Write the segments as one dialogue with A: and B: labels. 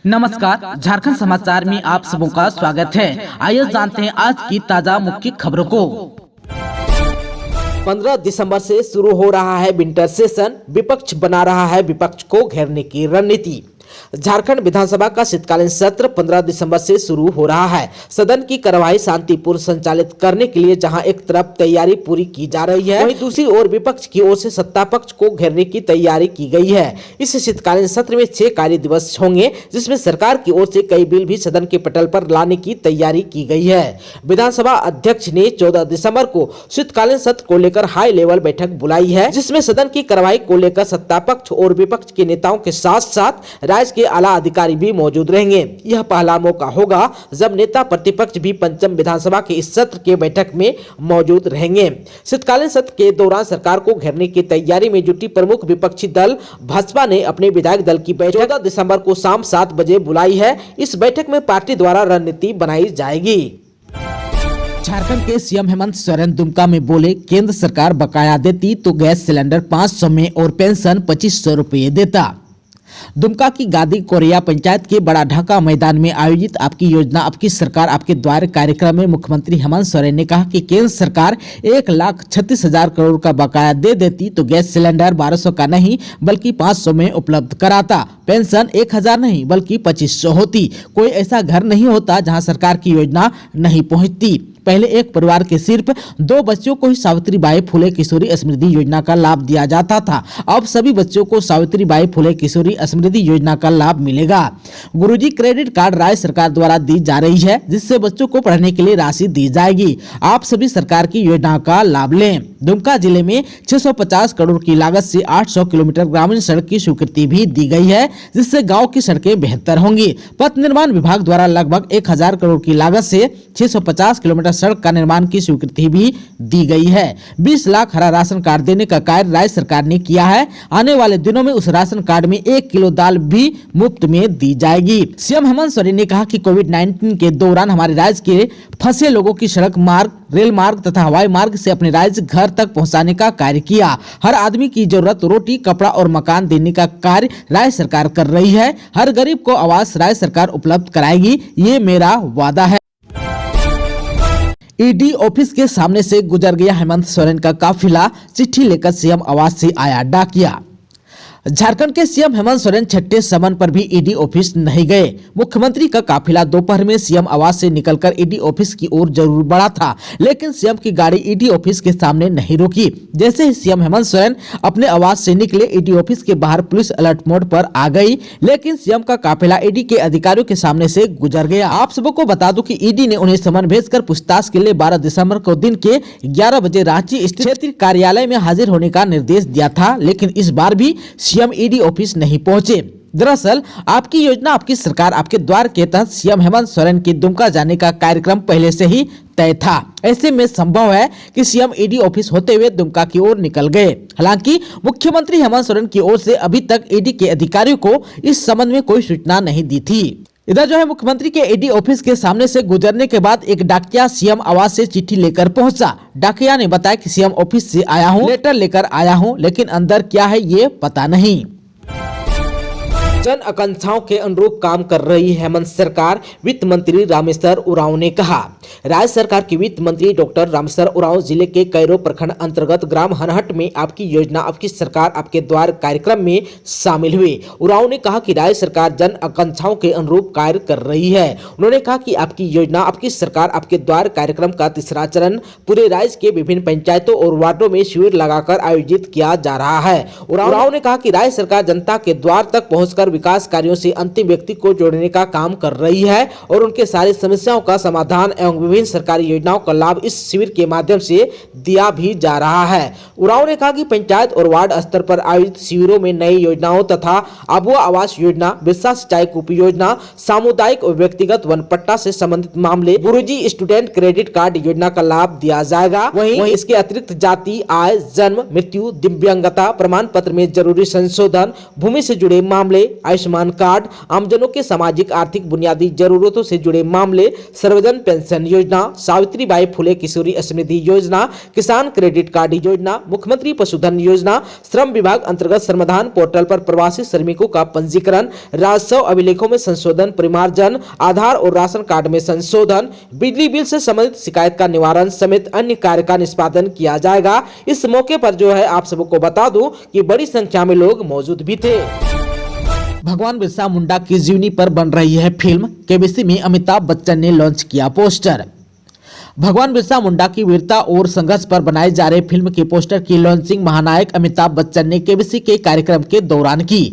A: नमस्कार, झारखंड समाचार में आप सबों का स्वागत है। आइए जानते हैं आज की ताजा मुख्य खबरों को।
B: 15 दिसंबर से शुरू हो रहा है विंटर सेशन, विपक्ष बना रहा है विपक्ष को घेरने की रणनीति। झारखंड विधानसभा का शीतकालीन सत्र 15 दिसंबर से शुरू हो रहा है। सदन की कार्यवाही शांतिपूर्ण संचालित करने के लिए जहां एक तरफ तैयारी पूरी की जा रही है, वहीं दूसरी ओर विपक्ष की ओर से सत्ता पक्ष को घेरने की तैयारी की गई है। इस शीतकालीन सत्र में 6 कार्य दिवस होंगे, जिसमें सरकार की ओर से कई बिल भी सदन के पटल पर लाने की तैयारी की गई है। विधानसभा अध्यक्ष ने 14 दिसंबर को शीतकालीन सत्र को लेकर हाई लेवल बैठक बुलाई है, जिसमें सदन की कार्यवाही को लेकर सत्ता पक्ष और विपक्ष के नेताओं के साथ साथ राज्य के आला अधिकारी भी मौजूद रहेंगे। यह पहला मौका होगा जब नेता प्रतिपक्ष भी पंचम विधानसभा के इस सत्र के बैठक में मौजूद रहेंगे। शीतकालीन सत्र के दौरान सरकार को घेरने की तैयारी में जुटी प्रमुख विपक्षी दल भाजपा ने अपने विधायक दल की बैठक 14 दिसंबर को शाम 7 बजे बुलाई है। इस बैठक में पार्टी द्वारा रणनीति बनाई जाएगी।
A: झारखंड के सीएम हेमंत सोरेन दुमका में बोले, केंद्र सरकार बकाया देती तो गैस सिलेंडर 500 में और पेंशन 2500 रुपये देता। दुमका की गादी कोरिया पंचायत के बड़ा ढाका मैदान में आयोजित आपकी योजना आपकी सरकार आपके द्वार कार्यक्रम में मुख्यमंत्री हेमंत सोरेन ने कहा कि केंद्र सरकार 1,36,000 करोड़ का बकाया दे देती तो गैस सिलेंडर 1200 का नहीं बल्कि 500 में उपलब्ध कराता। पेंशन 1000 नहीं बल्कि 2500 होती। कोई ऐसा घर नहीं होता जहां सरकार की योजना नहीं पहुंचती। पहले एक परिवार के सिर्फ 2 बच्चों को ही सावित्रीबाई फुले किशोरी समृद्धि योजना का लाभ दिया जाता था। अब सभी बच्चों को सावित्रीबाई फुले किशोरी समृद्धि योजना का लाभ मिलेगा। गुरुजी क्रेडिट कार्ड राज्य सरकार द्वारा दी जा रही है, जिससे बच्चों को पढ़ने के लिए राशि दी जाएगी। आप सभी सरकार की योजना का लाभ लें। दुमका जिले में 650 करोड़ की लागत से 800 किलोमीटर ग्रामीण सड़क की स्वीकृति भी दी गई है, जिससे गाँव की सड़कें बेहतर होंगी। पथ निर्माण विभाग द्वारा लगभग 1000 करोड़ की लागत से 650 किलोमीटर सड़क का निर्माण की स्वीकृति भी दी गई है। 20 लाख हरा राशन कार्ड देने का कार्य राज्य सरकार ने किया है। आने वाले दिनों में उस राशन कार्ड में 1 किलो दाल भी मुफ्त में दी जाएगी। सीएम हेमंत सोरेन ने कहा कि कोविड-19 के दौरान हमारे राज्य के फंसे लोगों की सड़क मार्ग, रेल मार्ग तथा हवाई मार्ग से अपने राज्य घर तक पहुंचाने का कार्य किया। हर आदमी की जरूरत रोटी, कपड़ा और मकान देने का कार्य राज्य सरकार कर रही है। हर गरीब को आवास राज्य सरकार उपलब्ध कराएगी, ये मेरा वादा है। ईडी ऑफिस के सामने से गुजर गया हेमंत सोरेन का काफिला, चिट्ठी लेकर सीएम आवास से आया डाकिया। झारखंड के सीएम हेमंत सोरेन छठे समन पर भी ईडी ऑफिस नहीं गए। मुख्यमंत्री का काफिला दोपहर में सीएम आवास से निकलकर ईडी ऑफिस की ओर जरूर बढ़ा था, लेकिन सीएम की गाड़ी ईडी ऑफिस के सामने नहीं रुकी। जैसे ही सीएम हेमंत सोरेन अपने आवास से निकले, ईडी ऑफिस के बाहर पुलिस अलर्ट मोड पर आ गई, लेकिन सीएम का काफिला ईडी के अधिकारियों के सामने से गुजर गया। आप सबको बता दूं कि ईडी ने उन्हें समन भेजकर पूछताछ के लिए 12 दिसंबर को दिन के 11 बजे रांची स्थित क्षेत्रीय कार्यालय में हाजिर होने का निर्देश दिया था, लेकिन इस बार भी सीएम ईडी ऑफिस नहीं पहुंचे। दरअसल आपकी योजना आपकी सरकार आपके द्वार के तहत सीएम हेमंत सोरेन की दुमका जाने का कार्यक्रम पहले से ही तय था। ऐसे में संभव है कि सीएम ईडी ऑफिस होते हुए दुमका की ओर निकल गए। हालांकि मुख्यमंत्री हेमंत सोरेन की ओर से अभी तक ईडी के अधिकारियों को इस संबंध में कोई सूचना नहीं दी थी। इधर जो है मुख्यमंत्री के ईडी ऑफिस के सामने से गुजरने के बाद एक डाकिया सीएम आवास से चिट्ठी लेकर पहुंचा। डाकिया ने बताया कि सीएम ऑफिस से आया हूं, लेटर लेकर आया हूं, लेकिन अंदर क्या है ये पता नहीं।
B: जन आकांक्षाओं के अनुरूप काम कर रही हेमंत सरकार, वित्त मंत्री रामेश्वर उरांव ने कहा। राज्य सरकार के वित्त मंत्री डॉक्टर रामेश्वर उरांव जिले के कैरो प्रखंड अंतर्गत ग्राम हनहट में आपकी योजना आपकी सरकार आपके द्वार कार्यक्रम में शामिल हुए। उरांव ने कहा कि राज्य सरकार जन आकांक्षाओं के अनुरूप कार्य कर रही है। उन्होंने कहा कि आपकी योजना आपकी सरकार आपके द्वार कार्यक्रम का तीसरा चरण पूरे राज्य के विभिन्न पंचायतों और वार्डों में शिविर लगाकर आयोजित किया जा रहा है। उरांव ने कहा कि राज्य सरकार जनता के द्वार तक पहुंचकर विकास कार्यों से अंतिम व्यक्ति को जोड़ने का काम कर रही है और उनके सारी समस्याओं का समाधान एवं विभिन्न सरकारी योजनाओं का लाभ इस शिविर के माध्यम से दिया भी जा रहा है। उरांव ने कहा कि पंचायत और वार्ड स्तर पर आयोजित शिविरों में नई योजनाओं तथा आबुआ आवास योजना, बिरसा सिंचाई कूप योजना, सामुदायिक और व्यक्तिगत वन पट्टा से संबंधित मामले, गुरुजी स्टूडेंट क्रेडिट कार्ड योजना का लाभ दिया जाएगा। वहीं इसके अतिरिक्त जाति, आय, जन्म, मृत्यु, दिव्यांगता प्रमाण पत्र में जरूरी संशोधन, भूमि से जुड़े मामले, आयुष्मान कार्ड, आमजनों के सामाजिक आर्थिक बुनियादी जरूरतों से जुड़े मामले, सर्वजन पेंशन योजना, सावित्रीबाई फुले किशोरी समृद्धि योजना, किसान क्रेडिट कार्ड योजना, मुख्यमंत्री पशुधन योजना, श्रम विभाग अंतर्गत श्रमदान पोर्टल पर प्रवासी श्रमिकों का पंजीकरण, राजस्व अभिलेखों में संशोधन, परिमार्जन, आधार और राशन कार्ड में संशोधन, बिजली बिल से संबंधित शिकायत का निवारण समेत अन्य कार्य का निष्पादन किया जाएगा। इस मौके पर जो है आप सबको बता दूं कि बड़ी संख्या में लोग मौजूद भी थे।
A: भगवान बिरसा मुंडा की जीवनी पर बन रही है फिल्म, केबीसी में अमिताभ बच्चन ने लॉन्च किया पोस्टर। भगवान बिरसा मुंडा की वीरता और संघर्ष पर बनाई जा रही फिल्म के पोस्टर की लॉन्चिंग महानायक अमिताभ बच्चन ने केबीसी के कार्यक्रम के दौरान की।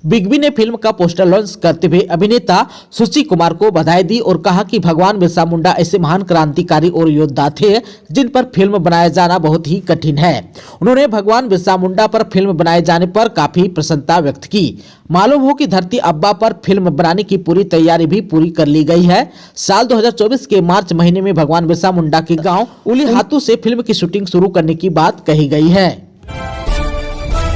A: बिग बी ने फिल्म का पोस्टर लॉन्च करते हुए अभिनेता सुशील कुमार को बधाई दी और कहा कि भगवान बिरसा मुंडा ऐसे महान क्रांतिकारी और योद्धा थे जिन पर फिल्म बनाया जाना बहुत ही कठिन है। उन्होंने भगवान बिरसा मुंडा पर फिल्म बनाए जाने पर काफी प्रसन्नता व्यक्त की। मालूम हो कि धरती अब्बा पर फिल्म बनाने की पूरी तैयारी भी पूरी कर ली गई है। साल 2024 के मार्च महीने में भगवान बिरसा मुंडा के गाँव उलीहातू से फिल्म की शूटिंग शुरू करने की बात कही गई है।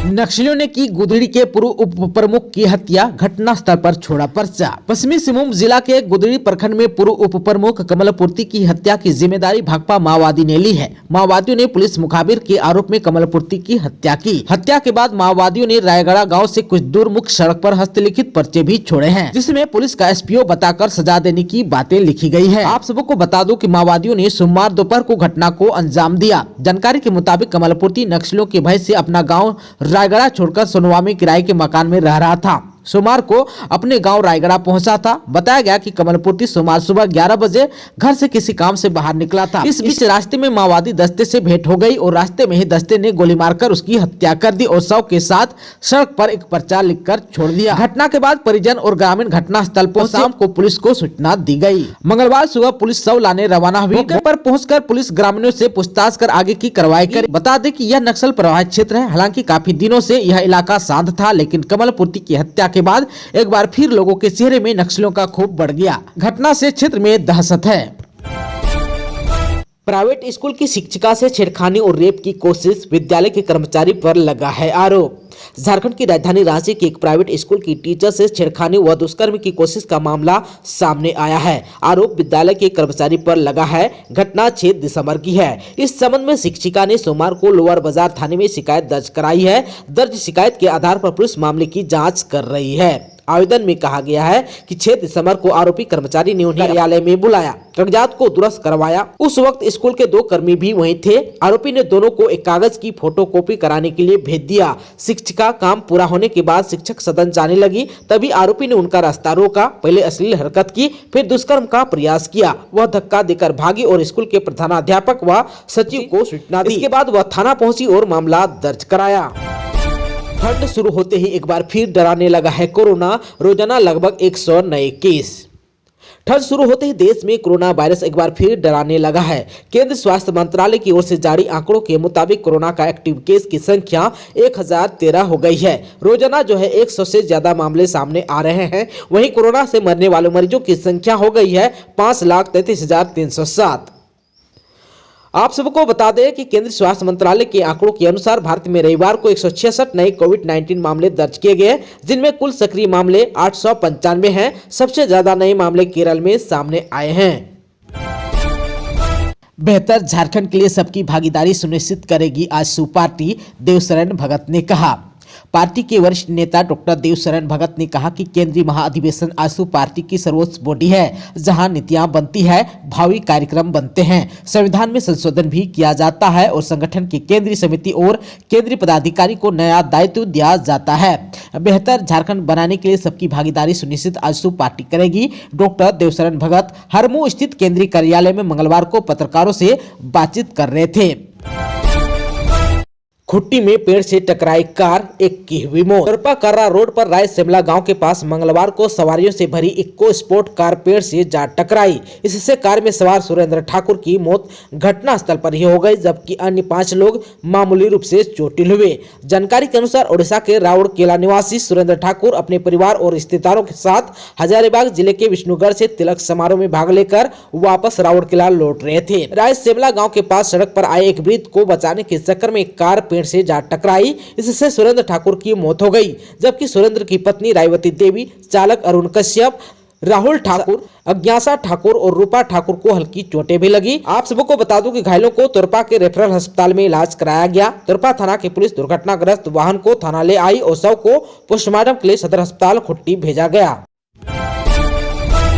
A: नक्सलियों ने की गुदड़ी के पूर्व उप प्रमुख की हत्या, घटना स्थल पर छोड़ा पर्चा। पश्चिमी सिंहभूम जिला के गुदड़ी प्रखंड में पूर्व उप प्रमुख कमलपूर्ति की हत्या की जिम्मेदारी भाकपा माओवादी ने ली है। माओवादियों ने पुलिस मुखाबिर के आरोप में कमलपूर्ति की हत्या की। हत्या के बाद माओवादियों ने रायगढ़ गाँव से कुछ दूर मुख्य सड़क पर हस्तलिखित पर्चे भी छोड़े हैं, जिसमें पुलिस का एसपीओ बताकर सजा देने की बातें लिखी गई है। आप सबको बता दूं कि माओवादियों ने सोमवार दोपहर को घटना को अंजाम दिया। जानकारी के मुताबिक कमलपूर्ति नक्सलियों के भय से अपना गाँव रायगढ़ छोड़कर सोनवा में किराए के मकान में रह रहा था। सोमवार को अपने गांव रायगढ़ पहुंचा था। बताया गया कि कमलपूर्ति सोमवार सुबह 11 बजे घर से किसी काम से बाहर निकला था। इस बीच रास्ते में माओवादी दस्ते से भेंट हो गई और रास्ते में ही दस्ते ने गोली मारकर उसकी हत्या कर दी और शव के साथ सड़क पर एक पर्चा लिखकर छोड़ दिया। घटना के बाद परिजन और ग्रामीण घटना स्थल पर शाम को पुलिस को सूचना दी गई। मंगलवार सुबह पुलिस शव लाने रवाना हुई। मौके पर पहुंचकर पुलिस ग्रामीणों से पूछताछ कर आगे की कार्रवाई करी। बता दें कि यह नक्सल प्रभावित क्षेत्र है। हालांकि काफी दिनों से यह इलाका शांत था, लेकिन कमलपूर्ति की हत्या के बाद एक बार फिर लोगों के चेहरे में नक्सलियों का खौफ बढ़ गया। घटना से क्षेत्र में दहशत है।
B: प्राइवेट स्कूल की शिक्षिका से छेड़खानी और रेप की कोशिश, विद्यालय के कर्मचारी पर लगा है आरोप। झारखंड की राजधानी रांची के एक प्राइवेट स्कूल की टीचर से छेड़खानी व दुष्कर्म की कोशिश का मामला सामने आया है। आरोप विद्यालय के कर्मचारी पर लगा है। घटना 6 दिसंबर की है। इस संबंध में शिक्षिका ने सोमवार को लोअर बाजार थाने में शिकायत दर्ज कराई है। दर्ज शिकायत के आधार पर पुलिस मामले की जांच कर रही है। आवेदन में कहा गया है कि 6 दिसंबर को आरोपी कर्मचारी ने उन्हें कार्यालय में बुलाया, कागजात को दुरुस्त करवाया। उस वक्त स्कूल के 2 कर्मी भी वहीं थे। आरोपी ने दोनों को एक कागज की फोटोकॉपी कराने के लिए भेज दिया। शिक्षिका काम पूरा होने के बाद शिक्षक सदन जाने लगी, तभी आरोपी ने उनका रास्ता रोका। पहले अश्लील हरकत की, फिर दुष्कर्म का प्रयास किया। वह धक्का देकर भागी और स्कूल के प्रधानाध्यापक व सचिव को सूचना दी। इसके बाद वह थाना पहुंची और मामला दर्ज कराया। ठंड शुरू होते ही एक बार फिर डराने लगा है कोरोना। रोजाना लगभग 100 नए केस। ठंड शुरू होते ही देश में कोरोना वायरस एक बार फिर डराने लगा है। केंद्रीय स्वास्थ्य मंत्रालय की ओर से जारी आंकड़ों के मुताबिक कोरोना का एक्टिव केस की संख्या 1013 हो गई है। रोजाना जो है 100 से ज्यादा मामले सामने आ रहे हैं। वहीं कोरोना से मरने वाले मरीजों की संख्या हो गई है 5,33,307। आप सबको बता दें कि केंद्रीय स्वास्थ्य मंत्रालय के आंकड़ों के अनुसार भारत में रविवार को 166 नए कोविड-19 मामले दर्ज किए गए, जिनमें कुल सक्रिय मामले 895 हैं। सबसे ज्यादा नए मामले केरल में सामने आए हैं।
A: बेहतर झारखंड के लिए सबकी भागीदारी सुनिश्चित करेगी आजसू पार्टी, देवशरण भगत ने कहा। पार्टी के वरिष्ठ नेता डॉक्टर देवशरण भगत ने कहा कि केंद्रीय महाअधिवेशन आजसू पार्टी की सर्वोच्च बॉडी है, जहां नीतियां बनती है, भावी कार्यक्रम बनते हैं, संविधान में संशोधन भी किया जाता है और संगठन की केंद्रीय समिति और केंद्रीय पदाधिकारी को नया दायित्व दिया जाता है। बेहतर झारखंड बनाने के लिए सबकी भागीदारी सुनिश्चित आजसू पार्टी करेगी। डॉक्टर देवशरण भगत हरमू स्थित केंद्रीय कार्यालय में मंगलवार को पत्रकारों से बातचीत कर रहे थे।
B: खुट्टी में पेड़ से टकराई कार, एक की हुई मौत। तरपा कर्रा रोड पर राय शिमला गांव के पास मंगलवार को सवारियों से भरी इक्को स्पोर्ट कार पेड़ से जा टकराई। इससे कार में सवार सुरेंद्र ठाकुर की मौत घटना स्थल पर ही हो गई, जबकि अन्य 5 लोग मामूली रूप से चोटिल हुए। जानकारी के अनुसार ओडिशा के राउरकेला निवासी सुरेंद्र ठाकुर अपने परिवार और रिश्तेदारों के साथ हजारीबाग जिले के विष्णुगढ़ से तिलक समारोह में भाग लेकर वापस राउरकेला लौट रहे थे। राय शिमला गाँव के पास सड़क पर आए एक वृद्ध को बचाने के चक्कर में कार पेड़ से जा टकराई। इससे सुरेंद्र ठाकुर की मौत हो गई, जबकि सुरेंद्र की पत्नी रायवती देवी, चालक अरुण कश्यप, राहुल ठाकुर, अज्ञासा ठाकुर और रूपा ठाकुर को हल्की चोटें भी लगी। आप सबको बता दूं कि घायलों को तुरपा के रेफरल अस्पताल में इलाज कराया गया। तुरपा थाना की पुलिस दुर्घटनाग्रस्त वाहन को थाना ले आई और शव को पोस्टमार्टम के लिए सदर अस्पताल खुट्टी भेजा गया।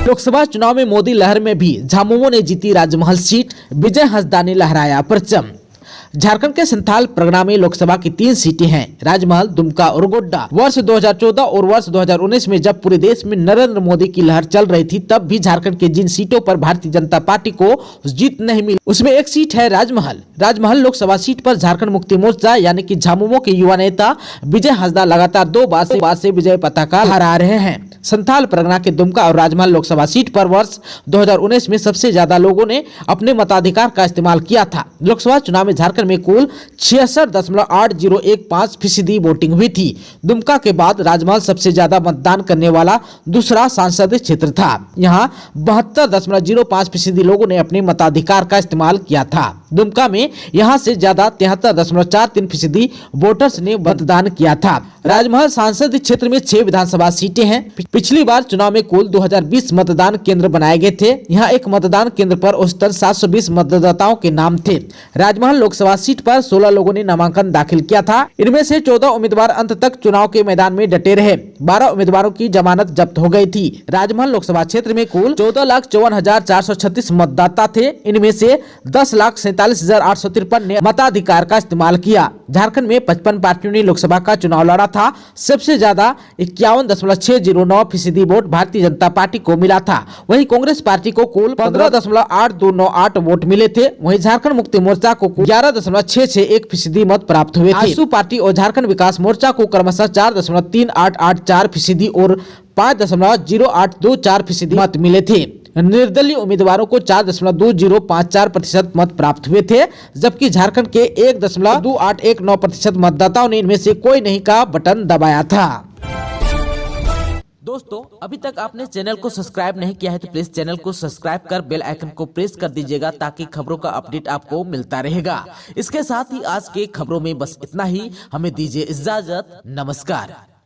B: लोकसभा चुनाव में मोदी लहर में भी झामुमो ने जीती राजमहल सीट, विजय हंसदा ने लहराया परचम। झारखंड के संथाल परगना में लोकसभा की 3 सीटें हैं, राजमहल, दुमका और गोड्डा। वर्ष 2014 और वर्ष 2019 में जब पूरे देश में नरेंद्र मोदी की लहर चल रही थी, तब भी झारखंड के जिन सीटों पर भारतीय जनता पार्टी को जीत नहीं मिली, उसमें एक सीट है राजमहल। राजमहल लोकसभा सीट पर झारखंड मुक्ति मोर्चा यानी कि झामुमो के युवा नेता विजय हंसदा लगातार 2 बार से विजय पताका लहरा रहे हैं। संथाल परगना के दुमका और राजमहल लोकसभा सीट पर वर्ष 2019 में सबसे ज्यादा लोगों ने अपने मताधिकार का इस्तेमाल किया था। लोकसभा चुनाव में झारखंड में कुल 66.8015% वोटिंग हुई थी। दुमका के बाद राजमहल सबसे ज्यादा मतदान करने वाला दूसरा संसदीय क्षेत्र था। यहाँ 72.05% लोगों ने अपने मताधिकार का इस्तेमाल किया था। दुमका में यहाँ से ज्यादा 73.43% वोटर्स ने मतदान किया था। राजमहल संसदीय क्षेत्र में 6 विधानसभा सीटें हैं। पिछली बार चुनाव में कुल 2020 मतदान केंद्र बनाए गए थे। यहाँ एक मतदान केंद्र पर औसतन 720 मतदाताओं के नाम थे। राजमहल लोकसभा सीट पर 16 लोगों ने नामांकन दाखिल किया था। इनमें से 14 उम्मीदवार अंत तक चुनाव के मैदान में डटे रहे। 12 उम्मीदवारों की जमानत जब्त हो गई थी। राजमहल लोकसभा क्षेत्र में कुल 14,54,436 मतदाता थे। इनमें से 10,47,853 ने मताधिकार का इस्तेमाल किया। झारखंड में 55 पार्टियों ने लोकसभा का चुनाव लड़ा था। सबसे ज्यादा 51.609% वोट भारतीय जनता पार्टी को मिला था। वहीं कांग्रेस पार्टी को कुल 15.8298 वोट मिले थे। वहीं झारखंड मुक्ति मोर्चा को 11.661% मत प्राप्त हुए थे। आजसू पार्टी और झारखंड विकास मोर्चा को क्रमशः 4.3884% और 5.0824% मत मिले थे। निर्दलीय उम्मीदवारों को 4.2054% मत प्राप्त हुए थे, जबकि झारखंड के 1.2819% मतदाताओं ने इनमें से कोई नहीं का बटन दबाया था। दोस्तों, अभी तक आपने चैनल को सब्सक्राइब नहीं किया है तो प्लीज चैनल को सब्सक्राइब कर बेल आइकन को प्रेस कर दीजिएगा, ताकि खबरों का अपडेट आपको मिलता रहेगा। इसके साथ ही आज के खबरों में बस इतना ही। हमें दीजिए इजाजत। नमस्कार।